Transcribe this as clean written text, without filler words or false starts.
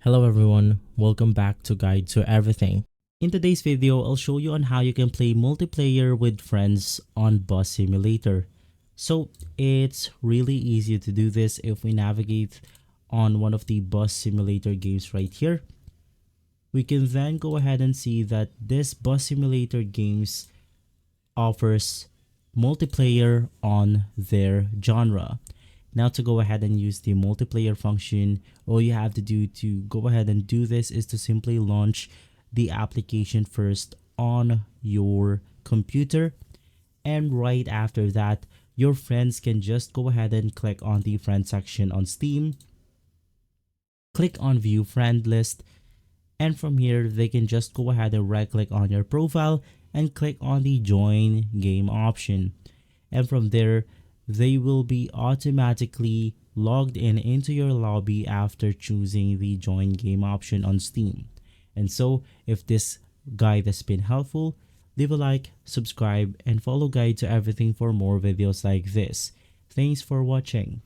Hello everyone, welcome back to Guide to Everything. In today's video, I'll show you on how you can play multiplayer with friends on Bus Simulator. So it's really easy to do this if we navigate on one of the Bus Simulator games right here. We can then go ahead and see that this Bus Simulator games offers multiplayer on their genre. Now to go ahead and use the multiplayer function, all you have to do to go ahead and do this is to simply launch the application first on your computer, and right after that your friends can just go ahead and click on the friend section on Steam, click on view friend list, and from here they can just go ahead and right click on your profile and click on the join game option, and from there they will be automatically logged in into your lobby after choosing the join game option on Steam. And so if this guide has been helpful, leave a like, subscribe, and follow Guide to Everything for more videos like this. Thanks for watching.